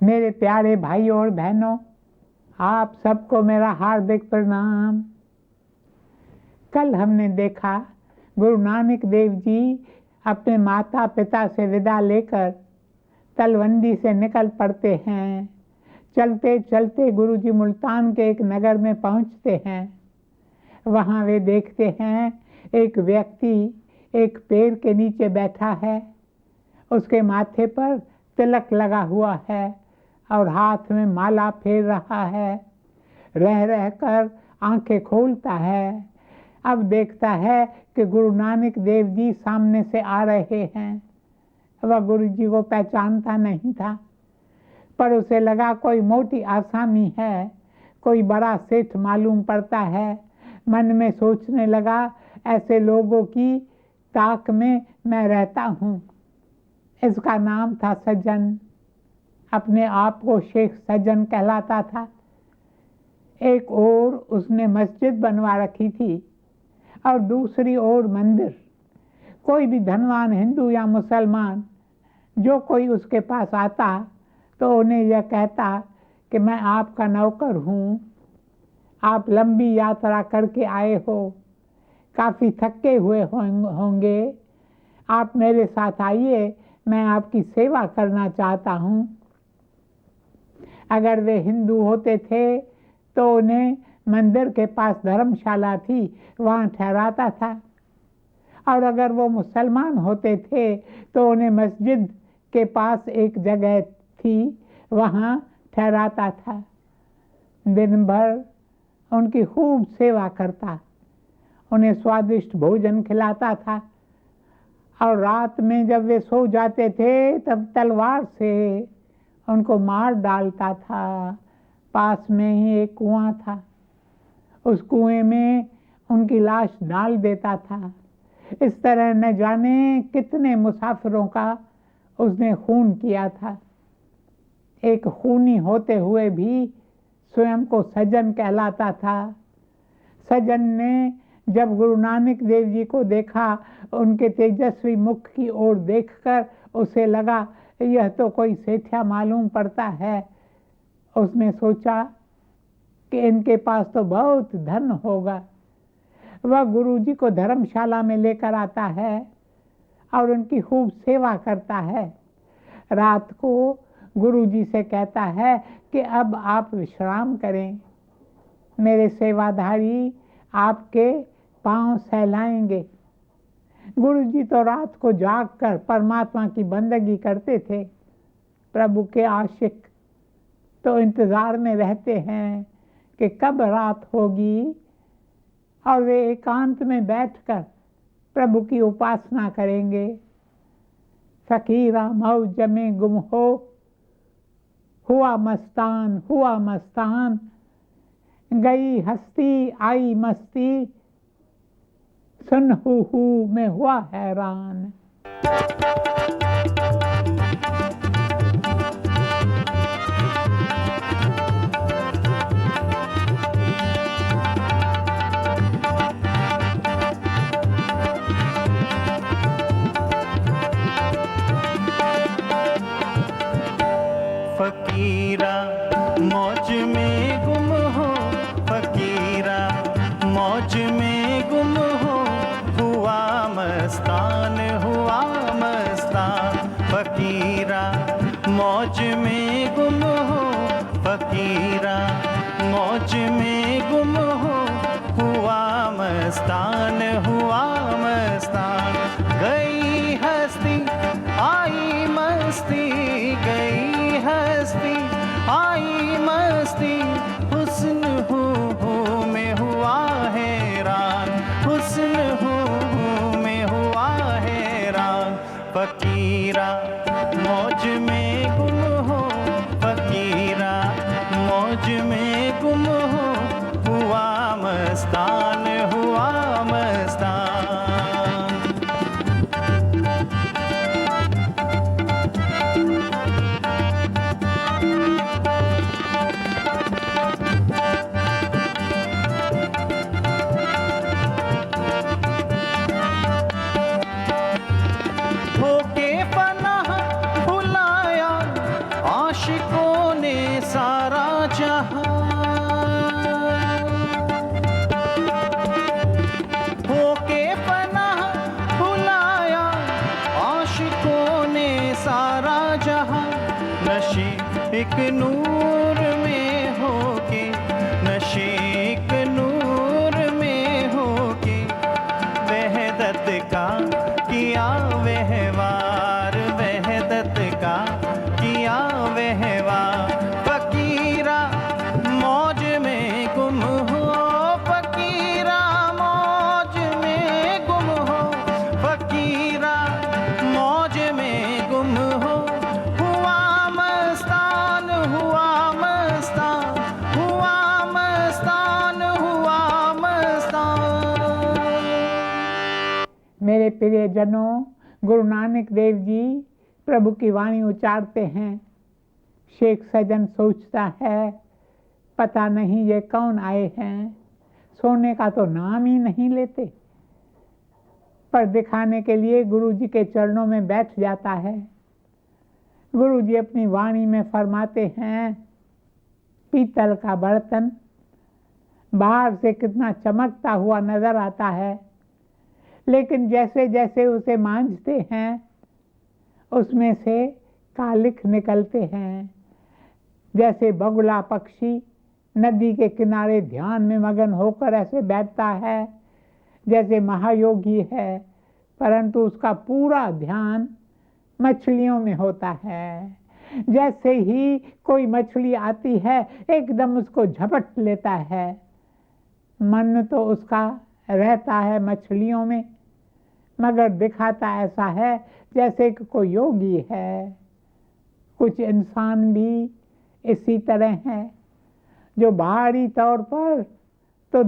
मेरे प्यारे भाइयों और बहनों, आप सबको मेरा हार्दिक प्रणाम। कल हमने देखा गुरु नानक देव जी अपने माता पिता से विदा लेकर तलवंडी से निकल पड़ते हैं। चलते चलते गुरु जी मुल्तान के एक नगर में पहुंचते हैं। वहां वे देखते हैं एक व्यक्ति एक पेड़ के नीचे बैठा है। उसके माथे पर तिलक लगा हुआ है और हाथ में माला फेर रहा है। रह रहकर आंखें खोलता है। अब देखता है कि गुरु नानक देव जी सामने से आ रहे हैं। वह गुरु जी को पहचानता नहीं था, पर उसे लगा कोई मोटी आसामी है, कोई बड़ा सेठ मालूम पड़ता है। मन में सोचने लगा, ऐसे लोगों की ताक में मैं रहता हूँ। इसका नाम था सज्जन। अपने आप को शेख सज्जन कहलाता था। एक ओर उसने मस्जिद बनवा रखी थी और दूसरी ओर मंदिर। कोई भी धनवान हिंदू या मुसलमान जो कोई उसके पास आता तो उन्हें यह कहता कि मैं आपका नौकर हूँ, आप लंबी यात्रा करके आए हो, काफ़ी थके हुए होंगे, आप मेरे साथ आइए, मैं आपकी सेवा करना चाहता हूँ। अगर वे हिंदू होते थे तो उन्हें मंदिर के पास धर्मशाला थी, वहाँ ठहराता था, और अगर वो मुसलमान होते थे तो उन्हें मस्जिद के पास एक जगह थी, वहाँ ठहराता था। दिन भर उनकी खूब सेवा करता, उन्हें स्वादिष्ट भोजन खिलाता था, और रात में जब वे सो जाते थे तब तलवार से उनको मार डालता था। पास में ही एक कुआं था, उस कुएं में उनकी लाश डाल देता था। इस तरह न जाने कितने मुसाफिरों का उसने खून किया था। एक खूनी होते हुए भी स्वयं को सज्जन कहलाता था। सज्जन ने जब गुरु नानक देव जी को देखा, उनके तेजस्वी मुख की ओर देखकर उसे लगा यह तो कोई सेठिया मालूम पड़ता है। उसने सोचा कि इनके पास तो बहुत धन होगा। वह गुरु जी को धर्मशाला में लेकर आता है और उनकी खूब सेवा करता है। रात को गुरु जी से कहता है कि अब आप विश्राम करें, मेरे सेवाधारी आपके पांव सहलाएंगे। गुरु जी तो रात को जागकर परमात्मा की बंदगी करते थे। प्रभु के आशिक तो इंतजार में रहते हैं कि कब रात होगी और वे एकांत में बैठकर प्रभु की उपासना करेंगे। फकीरा मौज में गुम हो, हुआ मस्तान, गई हस्ती आई मस्ती, सुन हु में हुआ हैरान। फकीरा मौज में गुम हो, फकीरा मौज में गुम हो, हुआ मस्तान, फकीरा मौज में गुम हो, फकीरा मौज में गुम हो, हुआ मस्तान, गई हस्ती आई मस्ती, गई हस्ती आई मस्ती, हुस्न हूँ में हुआ हैरान, हुस्न हूँ में हुआ हैरान। फकीरा मौज में गुम हो, फकीरा मौज में गुम हो, हुआ मस्तान, एक नूर में होके, नशे एक नूर में होके, वहदत का किया व्यवहार, वहदत का किया व्यवहार। फकीरा मौज में गुम हो, फकीरा मौज में गुम हो, फकीरा मौज में गुम हो। हुआ मस्तान, हुआ मस्तान, हुआ मस्तान, हुआ मस्तान। मेरे प्रियजनों, गुरु नानक देव जी प्रभु की वाणी उच्चारते हैं। शेख सजन सोचता है, पता नहीं ये कौन आए हैं, सोने का तो नाम ही नहीं लेते। पर दिखाने के लिए गुरु जी के चरणों में बैठ जाता है। गुरु जी अपनी वाणी में फरमाते हैं, पीतल का बर्तन बाहर से कितना चमकता हुआ नजर आता है, लेकिन जैसे जैसे उसे मांझते हैं उसमें से कालिख निकलते हैं। जैसे बगुला पक्षी नदी के किनारे ध्यान में मगन होकर ऐसे बैठता है, जैसे महायोगी है, परंतु उसका पूरा ध्यान मछलियों में होता है। जैसे ही कोई मछली आती है एकदम उसको झपट लेता है। मन तो उसका रहता है मछलियों में, मगर दिखाता ऐसा है जैसे कि कोई योगी है। कुछ इंसान भी इसी तरह हैं, जो बाहरी तौर पर तो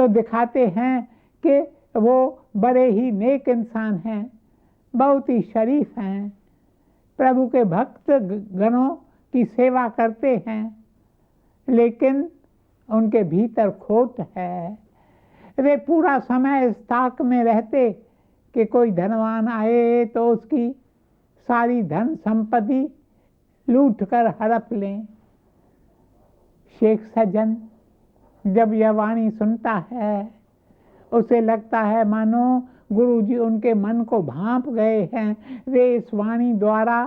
दिखाते हैं कि वो बड़े ही नेक इंसान हैं, बहुत ही शरीफ हैं, प्रभु के भक्त गणों की सेवा करते हैं, लेकिन उनके भीतर खोट है। वे पूरा समय इस ताक में रहते कि कोई धनवान आए तो उसकी सारी धन संपत्ति लूट कर हड़प लें। शेख सज्जन जब यह वाणी सुनता है उसे लगता है मानो गुरु जी उनके मन को भांप गए हैं। वे इस वाणी द्वारा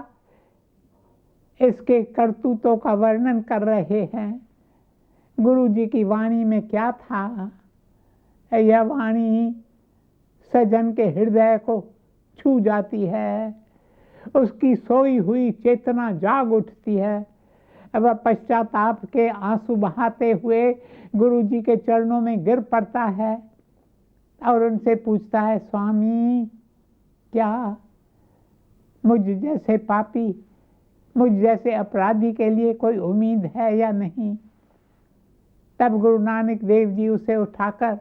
इसके करतूतों का वर्णन कर रहे हैं। गुरु जी की वाणी में क्या था? यह वाणी सज्जन के हृदय को छू जाती है, उसकी सोई हुई चेतना जाग उठती है। वह पश्चाताप के आंसू बहाते हुए गुरु जी के चरणों में गिर पड़ता है और उनसे पूछता है, स्वामी क्या मुझ जैसे पापी, मुझ जैसे अपराधी के लिए कोई उम्मीद है या नहीं? तब गुरु नानक देव जी उसे उठाकर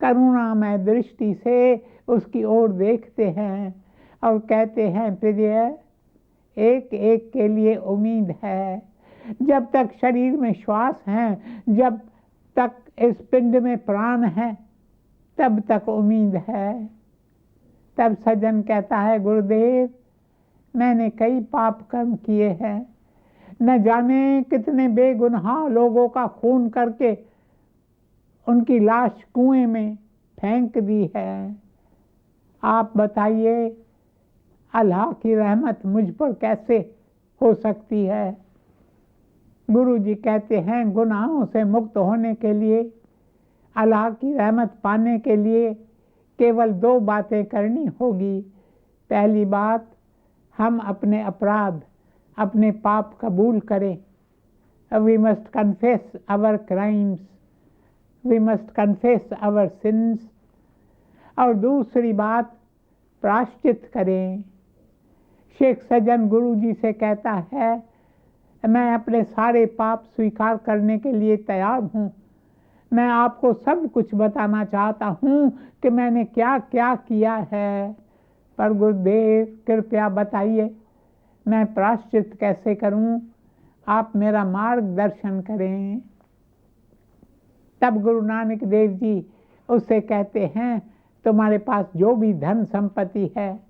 करुणामय दृष्टि से उसकी ओर देखते हैं और कहते हैं, प्रिय, एक एक के लिए उम्मीद है। जब तक शरीर में श्वास है, जब तक इस पिंड में प्राण है, तब तक उम्मीद है। तब सज्जन कहता है, गुरुदेव, मैंने कई पाप कर्म किए हैं, न जाने कितने बेगुनाह लोगों का खून करके उनकी लाश कुएं में फेंक दी है। आप बताइए, अल्लाह की रहमत मुझ पर कैसे हो सकती है? गुरु जी कहते हैं, गुनाहों से मुक्त होने के लिए, अल्लाह की रहमत पाने के लिए केवल दो बातें करनी होगी। पहली बात, हम अपने अपराध, अपने पाप कबूल करें। We must confess our crimes, we must confess our sins. और दूसरी बात, प्रायश्चित करें। शेख सज्जन गुरु जी से कहता है, मैं अपने सारे पाप स्वीकार करने के लिए तैयार हूँ। मैं आपको सब कुछ बताना चाहता हूँ कि मैंने क्या क्या किया है, पर गुरुदेव कृपया बताइए मैं प्रायश्चित कैसे करूँ? आप मेरा मार्गदर्शन करें। तब गुरु नानक देव जी उससे कहते हैं, तुम्हारे पास जो भी धन संपत्ति है,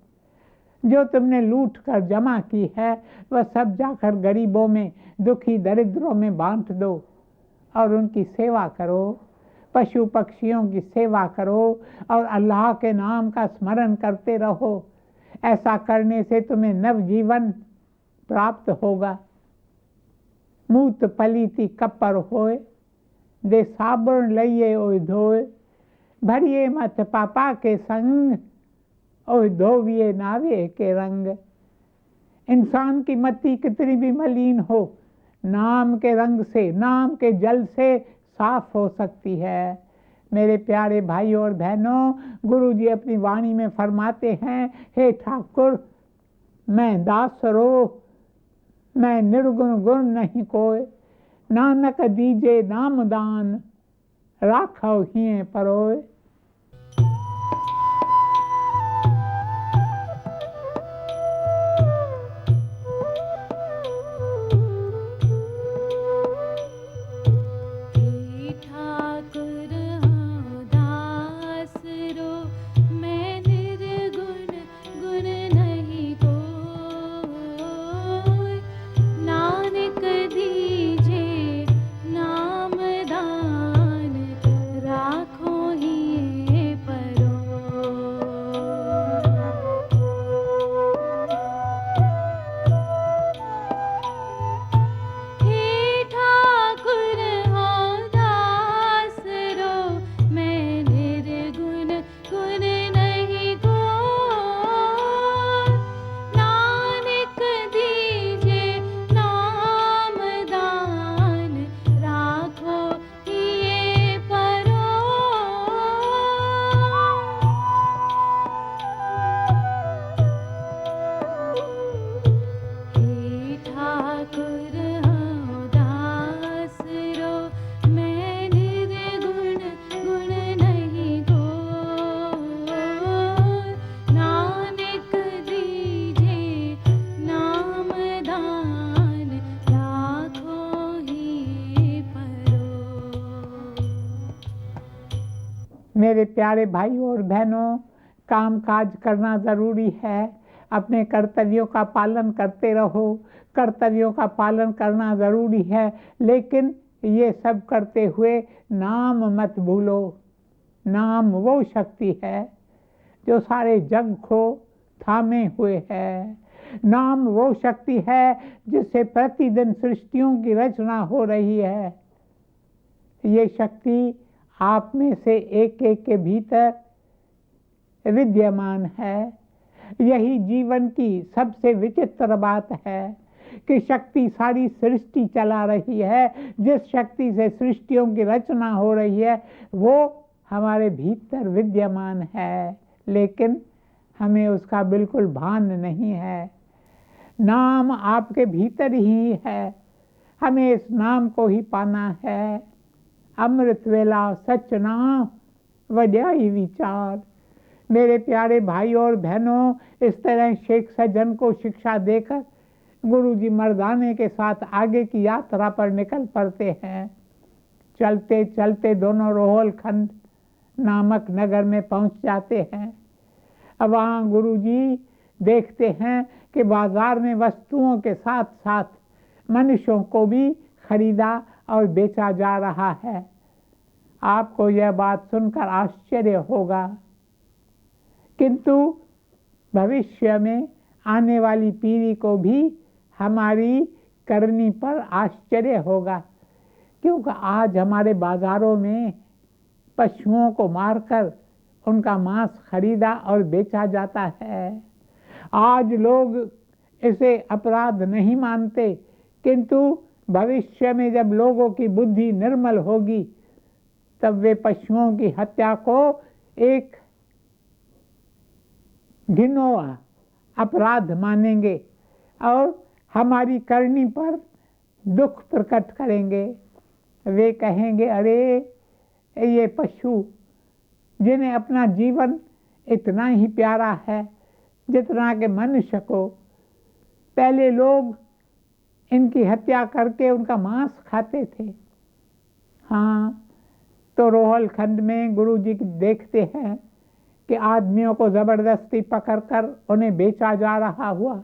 जो तुमने लूट कर जमा की है, वह सब जाकर गरीबों में, दुखी दरिद्रों में बांट दो और उनकी सेवा करो। पशु पक्षियों की सेवा करो और अल्लाह के नाम का स्मरण करते रहो। ऐसा करने से तुम्हें नवजीवन प्राप्त होगा। मूत पलीती कपर होए, दे साबुन लइए ओए धोए, भरिए मत पापा के संग, ओए धोविए नावे के रंग। इंसान की मति कितनी भी मलिन हो, नाम के रंग से, नाम के जल से साफ हो सकती है। मेरे प्यारे भाइयों और बहनों, गुरु जी अपनी वाणी में फरमाते हैं, हे ठाकुर मैं दास रो, मैं निर्गुण गुण नहीं कोय, नानक दीजे नाम दान, राखो हिये परोय। मेरे प्यारे भाइयों और बहनों, काम काज करना ज़रूरी है। अपने कर्तव्यों का पालन करते रहो। कर्तव्यों का पालन करना ज़रूरी है, लेकिन ये सब करते हुए नाम मत भूलो। नाम वो शक्ति है जो सारे जग को थामे हुए है। नाम वो शक्ति है जिससे प्रतिदिन सृष्टियों की रचना हो रही है। ये शक्ति आप में से एक एक के भीतर विद्यमान है। यही जीवन की सबसे विचित्र बात है कि शक्ति सारी सृष्टि चला रही है। जिस शक्ति से सृष्टियों की रचना हो रही है वो हमारे भीतर विद्यमान है, लेकिन हमें उसका बिल्कुल भान नहीं है। नाम आपके भीतर ही है, हमें इस नाम को ही पाना है। अमृत वेला सच नाम वड्याई विचार। मेरे प्यारे भाइयों और बहनों, इस तरह शेख सज्जन को शिक्षा देकर गुरु जी मर्दाने के साथ आगे की यात्रा पर निकल पड़ते हैं। चलते चलते दोनों रोहलखंड नामक नगर में पहुंच जाते हैं। अब वहाँ गुरु जी देखते हैं कि बाजार में वस्तुओं के साथ साथ मनुष्यों को भी खरीदा और बेचा जा रहा है। आपको यह बात सुनकर आश्चर्य होगा, किंतु भविष्य में आने वाली पीढ़ी को भी हमारी करनी पर आश्चर्य होगा, क्योंकि आज हमारे बाजारों में पशुओं को मारकर उनका मांस खरीदा और बेचा जाता है। आज लोग इसे अपराध नहीं मानते, किंतु भविष्य में जब लोगों की बुद्धि निर्मल होगी तब वे पशुओं की हत्या को एक घिनौना अपराध मानेंगे और हमारी करनी पर दुख प्रकट करेंगे। वे कहेंगे, अरे ये पशु जिन्हें अपना जीवन इतना ही प्यारा है जितना कि मनुष्य को, पहले लोग इनकी हत्या करके उनका मांस खाते थे। हाँ, तो रोहलखंड में गुरु जी देखते हैं कि आदमियों को ज़बरदस्ती पकड़कर उन्हें बेचा जा रहा हुआ।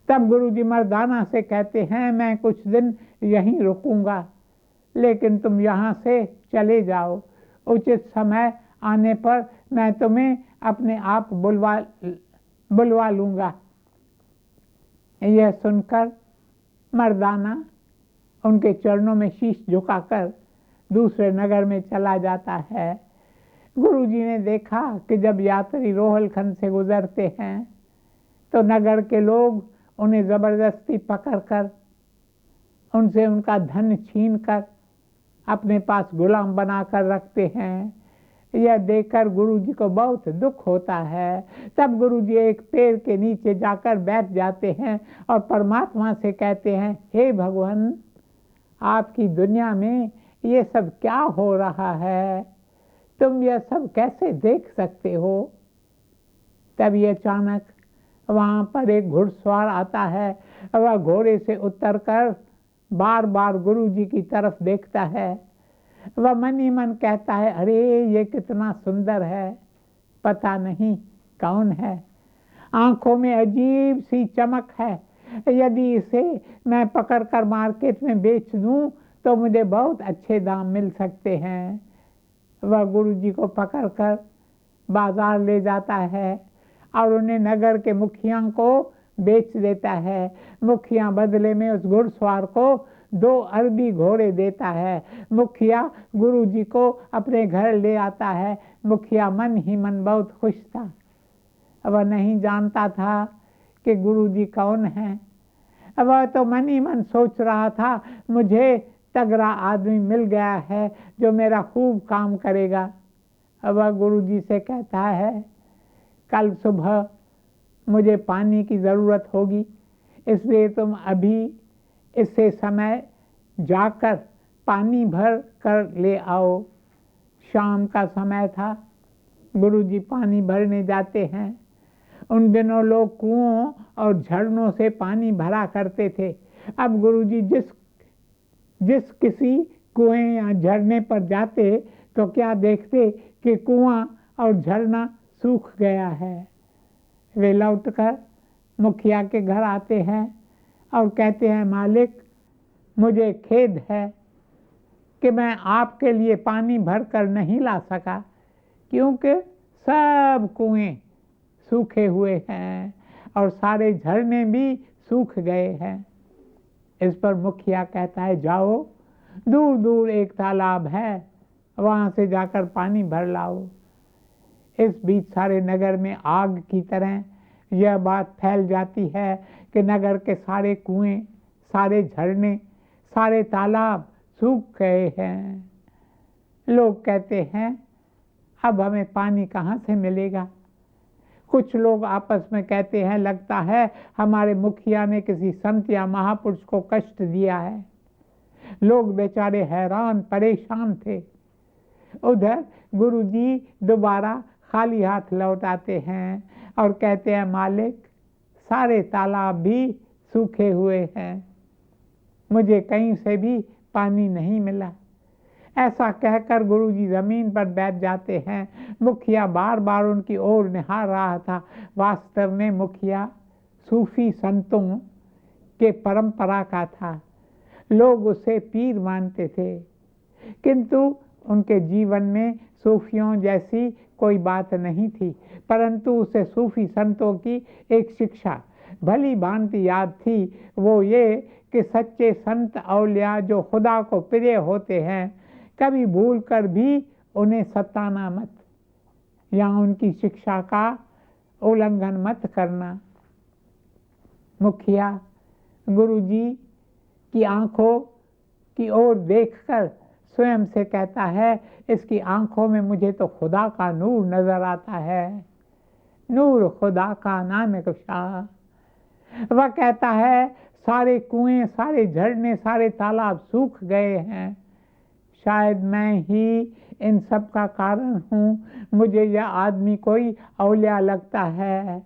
तब गुरु जी मर्दाना से कहते हैं, मैं कुछ दिन यहीं रुकूंगा, लेकिन तुम यहाँ से चले जाओ। उचित समय आने पर मैं तुम्हें अपने आप बुलवा लूँगा। यह सुनकर मर्दाना उनके चरणों में शीश झुकाकर दूसरे नगर में चला जाता है। गुरुजी ने देखा कि जब यात्री रोहलखंड से गुजरते हैं तो नगर के लोग उन्हें जबरदस्ती पकड़कर उनसे उनका धन छीनकर अपने पास गुलाम बनाकर रखते हैं। यह देखकर गुरुजी को बहुत दुख होता है। तब गुरुजी एक पेड़ के नीचे जाकर बैठ जाते हैं और परमात्मा से कहते हैं, हे भगवान, आपकी दुनिया में ये सब क्या हो रहा है? तुम यह सब कैसे देख सकते हो? तभी अचानक वहाँ पर एक घुड़सवार आता है। वह घोड़े से उतरकर बार बार गुरुजी की तरफ देखता है। वह मन ही मन कहता है, अरे ये कितना सुंदर है, पता नहीं कौन है। आंखों में अजीब सी चमक है। यदि इसे मैं पकड़कर मार्केट में बेच दूं तो मुझे बहुत अच्छे दाम मिल सकते हैं। वह गुरुजी को पकड़कर बाजार ले जाता है और उन्हें नगर के मुखिया को बेच देता है। मुखिया बदले में उस घुड़सवार को 2 अरबी घोड़े देता है। मुखिया गुरुजी को अपने घर ले आता है। मुखिया मन ही मन बहुत खुश था। वह नहीं जानता था कि गुरुजी कौन है। वह तो मन ही मन सोच रहा था, मुझे तगड़ा आदमी मिल गया है जो मेरा खूब काम करेगा। वह गुरुजी से कहता है, कल सुबह मुझे पानी की ज़रूरत होगी, इसलिए तुम अभी इससे समय जाकर पानी भर कर ले आओ। शाम का समय था। गुरुजी पानी भरने जाते हैं। उन दिनों लोग कुओं और झरनों से पानी भरा करते थे। अब गुरुजी जिस किसी कुएं या झरने पर जाते तो क्या देखते कि कुआं और झरना सूख गया है। वे लौटकर मुखिया के घर आते हैं और कहते हैं, मालिक, मुझे खेद है कि मैं आपके लिए पानी भर कर नहीं ला सका, क्योंकि सब कुएं सूखे हुए हैं और सारे झरने भी सूख गए हैं। इस पर मुखिया कहता है, जाओ, दूर दूर एक तालाब है, वहाँ से जाकर पानी भर लाओ। इस बीच सारे नगर में आग की तरह यह बात फैल जाती है कि नगर के सारे कुएं, सारे झरने, सारे तालाब सूख गए हैं। लोग कहते हैं, अब हमें पानी कहाँ से मिलेगा? कुछ लोग आपस में कहते हैं, लगता है हमारे मुखिया ने किसी संत या महापुरुष को कष्ट दिया है। लोग बेचारे हैरान परेशान थे। उधर गुरुजी दोबारा खाली हाथ लौट आते हैं और कहते हैं, मालिक, सारे तालाब भी सूखे हुए हैं, मुझे कहीं से भी पानी नहीं मिला। ऐसा कहकर गुरुजी जमीन पर बैठ जाते हैं। मुखिया बार बार उनकी ओर निहार रहा था। वास्तव में मुखिया सूफी संतों के परंपरा का था। लोग उसे पीर मानते थे, किंतु उनके जीवन में सूफियों जैसी कोई बात नहीं थी। परंतु उसे सूफी संतों की एक शिक्षा भली भांति याद थी। वो ये कि सच्चे संत औलिया जो खुदा को प्रिय होते हैं, कभी भूल कर भी उन्हें सताना मत या उनकी शिक्षा का उल्लंघन मत करना। मुखिया गुरुजी की आंखों की ओर देखकर स्वयं से कहता है, इसकी आंखों में मुझे तो खुदा का नूर नजर आता है, नूर खुदा का नानक शाह। वह कहता है, सारे कुएं, सारे झरने, सारे तालाब सूख गए हैं। शायद मैं ही इन सब का कारण हूँ। मुझे यह आदमी कोई औलिया लगता है।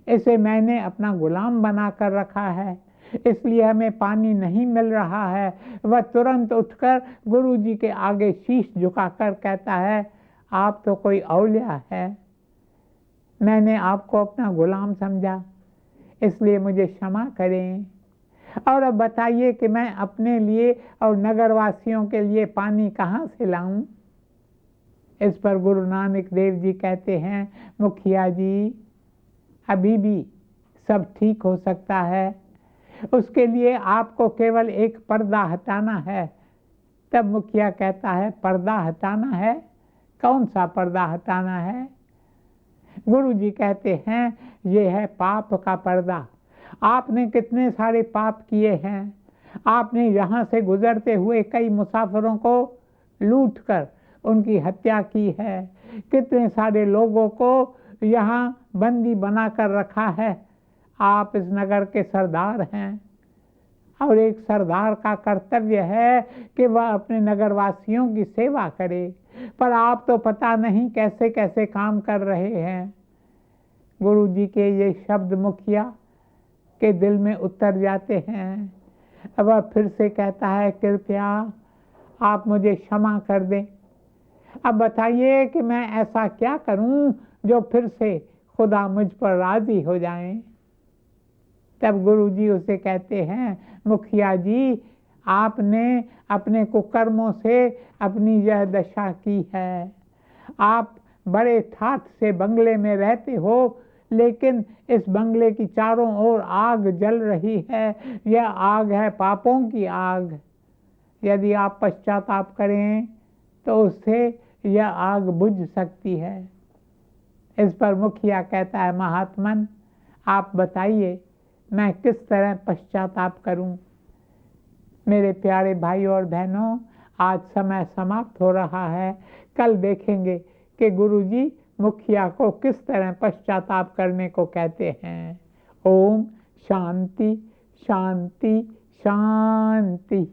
इसे मैंने अपना गुलाम बना कर रखा है, इसलिए हमें पानी नहीं मिल रहा है। वह तुरंत उठकर गुरुजी के आगे शीश झुकाकर कहता है, आप तो कोई औलिया है, मैंने आपको अपना गुलाम समझा, इसलिए मुझे क्षमा करें। और अब बताइए कि मैं अपने लिए और नगरवासियों के लिए पानी कहाँ से लाऊं? इस पर गुरु नानक देव जी कहते हैं, मुखिया जी, अभी भी सब ठीक हो सकता है। उसके लिए आपको केवल एक पर्दा हटाना है। तब मुखिया कहता है, पर्दा हटाना है? कौन सा पर्दा हटाना है? गुरु जी कहते हैं, ये है पाप का पर्दा। आपने कितने सारे पाप किए हैं। आपने यहाँ से गुजरते हुए कई मुसाफिरों को लूट कर उनकी हत्या की है। कितने सारे लोगों को यहाँ बंदी बनाकर रखा है। आप इस नगर के सरदार हैं और एक सरदार का कर्तव्य है कि वह अपने नगरवासियों की सेवा करे, पर आप तो पता नहीं कैसे कैसे काम कर रहे हैं। गुरु जी के ये शब्द मुखिया के दिल में उतर जाते हैं। अब वह फिर से कहता है, कृपया आप मुझे क्षमा कर दें। अब बताइए कि मैं ऐसा क्या करूं जो फिर से खुदा मुझ पर राजी हो जाएं। तब गुरु जी उसे कहते हैं, मुखिया जी, आपने अपने कुकर्मों से अपनी यह दशा की है। आप बड़े ठाठ से बंगले में रहते हो, लेकिन इस बंगले की चारों ओर आग जल रही है। यह आग है पापों की आग। यदि आप पश्चाताप करें तो उससे यह आग बुझ सकती है। इस पर मुखिया कहता है, महात्मन, आप बताइए मैं किस तरह पश्चाताप करूं। मेरे प्यारे भाई और बहनों, आज समय समाप्त हो रहा है। कल देखेंगे कि गुरुजी मुखिया को किस तरह पश्चाताप करने को कहते हैं। ओम शांति शांति शांति।